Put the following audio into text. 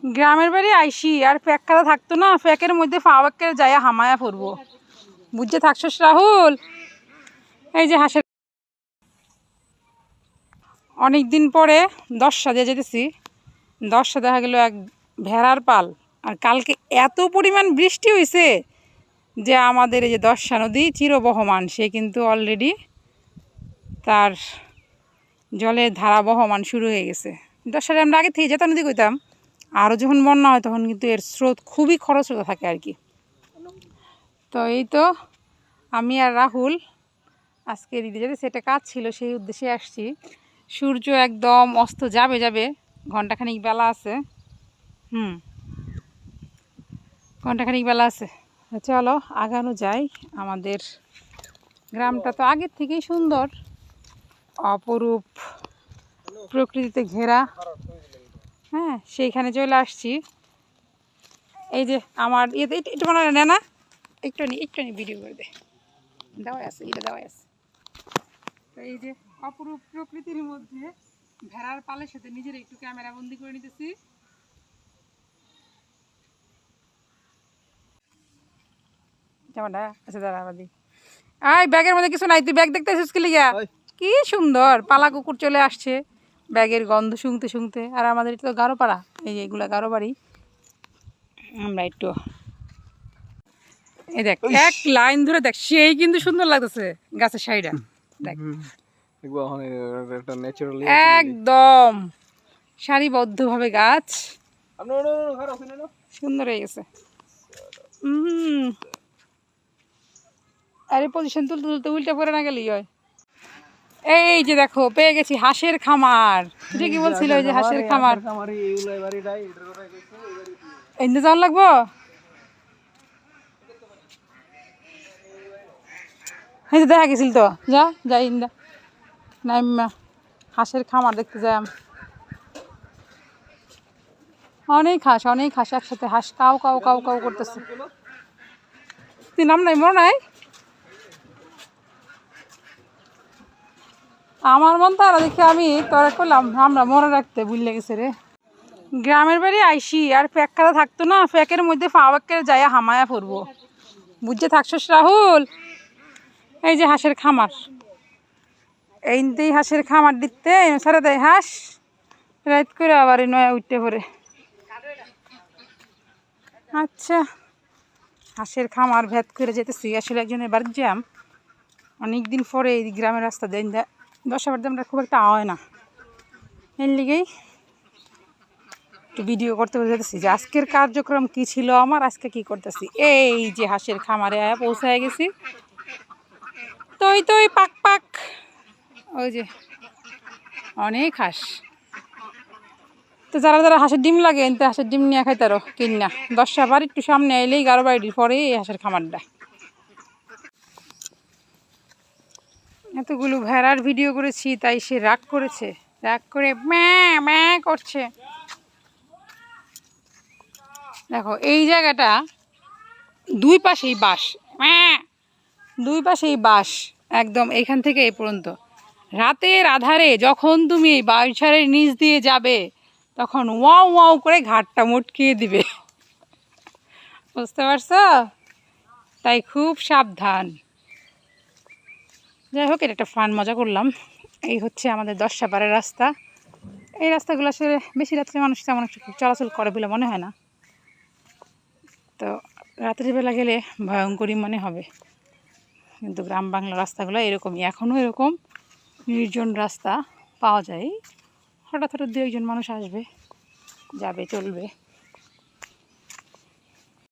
গ্রামের বাড়ি আইসি আর প্যাক করা থাকতো না, প্যাকের মধ্যে ফাওয়াক্কের যাইয়া হামায়া পড়বো। বুঝতে থাকছস রাহুল? এই যে হাঁসের অনেক দিন পরে দশটা দিয়ে যেতেছি। দশটা দেখা গেল এক ভেড়ার পাল। আর কালকে এত পরিমাণ বৃষ্টি হয়েছে যে আমাদের এই যে দশা নদী চিরবহমান, সে কিন্তু অলরেডি তার জলের ধারা বহমান শুরু হয়ে গেছে। দশটায় আমরা আগে থেকে যেতে নদী কইতাম, আরও যখন বন্যা হয় তখন কিন্তু এর স্রোত খুবই খরস্রোত থাকে আর কি। তো এই তো আমি আর রাহুল আজকে দিদি যেতে সেটা কাজ ছিল, সেই উদ্দেশ্যে আসছি। সূর্য একদম অস্ত যাবে যাবে, ঘন্টাখানিক বেলা আছে। ঘন্টাখানিক বেলা আছে। চলো আগানো যাই। আমাদের গ্রামটা তো আগের থেকেই সুন্দর, অপরূপ প্রকৃতিতে ঘেরা। হ্যাঁ, সেইখানে চলে আসছি। এই যে আমার একটু মনে হয় না, একটু নি ভিডিও করে দেওয়াই আছে, এটা দেওয়াই আছে। তো এই যে অপরূপ প্রকৃতির মধ্যে ভেড়ার পালের সাথে নিজের একটু ক্যামেরা বন্দি করে নিতেছি। আচ্ছা দাঁড়াবাদি, আয় ব্যাগের মধ্যে কিছু নাই, তুই ব্যাগ দেখতে আসিস কি লিগা? কি সুন্দর পালা কুকুর চলে আসছে ব্যাগের গন্ধ শুনতে শুনতে। আর আমাদের তো গারো পাড়া, এই যে এগুলা গারো বাড়ি। আমরা একটু এই দেখ এক লাইন ধরে দেখ, সেই কিন্তু সুন্দর লাগতেছে গাছের সাইডা। দেখ একদম সারিবদ্ধভাবে গাছ সুন্দর হয়ে গেছে। আরে পজিশন তুলতে তুলতে উল্টা পরে না গেলেই হয়। এই যে দেখো পেয়ে গেছি হাঁসের খামার। ঠিকই বলছিল ওই যে হাঁসের খামার। এনে যাওয়ার লাগবো। এই দেখা গেছিল তো, যা যাই না হাঁসের খামার দেখতে যাই। অনেক হাঁস একসাথে, হাঁস কাউ কাউ কাউ কাউ করতেছে। তুই নাম নাই মনে নাই? আমার মন তারা দেখে আমি তোরা করলাম, আমরা মনে রাখতে ভুলে গেছে রে। গ্রামের বাড়ি আইসি আর প্যাক করা থাকতো না, প্যাকের মধ্যে ফাওয়াক্কের যাইয়া হামায়া পড়বো। বুঝতে থাকছস রাহুল? এই যে হাঁসের খামার, এইতেই হাঁসের খামার দিতে সারা দেয় হাঁস, রাত করে আবার নয়া উঠতে পড়ে। আচ্ছা, হাঁসের খামার ভেদ করে যেতেছি। আসলে একজনের বাড়ির জ্যাম, অনেকদিন পরে এই গ্রামের রাস্তা দেন দশাবার আমরা খুব একটা হয় না, এর লিগেই একটু ভিডিও করতে যেতেছি যে আজকের কার্যক্রম কি ছিল আমার, আজকে কি করতেছি। এই যে হাঁসের খামারে পৌঁছায় গেছি। তো পাক পাক, ওই যে অনেক হাঁস। তো যারা যারা হাঁসের ডিম লাগে এনতে হাঁসের ডিম নিয়ে খাইতারো কিনা। দশটা বার একটু সামনে এলেই গারো বাড়ির পরে এই হাঁসের খামারটা। এতগুলো ভেড়ার ভিডিও করেছি তাই সে রাগ করেছে, রাগ করে ম্যাঁ ম্যাঁ করছে। দেখো এই জায়গাটা দুই পাশেই বাঁশ, দুই পাশেই বাঁশ, একদম এখান থেকে এই পর্যন্ত। রাতের আধারে যখন তুমি এই বাঁশঝাড়ের নিচ দিয়ে যাবে তখন ওয়াও ওয়াও করে ঘাটটা মটকিয়ে দিবে, বুঝতে পারছো? তাই খুব সাবধান। যাই হোক, এটা একটা ফান মজা করলাম। এই হচ্ছে আমাদের দশাপাড়ার রাস্তা। এই রাস্তাগুলো আসলে বেশি রাত্রে মানুষ তেমন একটু চলাচল করে বলে মনে হয় না। তো রাত্রিবেলা গেলে ভয়ঙ্করই মনে হবে, কিন্তু গ্রাম বাংলার রাস্তাগুলো এরকমই, এখনও এরকম নির্জন রাস্তা পাওয়া যায়। হঠাৎ হঠাৎ দু একজন মানুষ আসবে, যাবে, চলবে।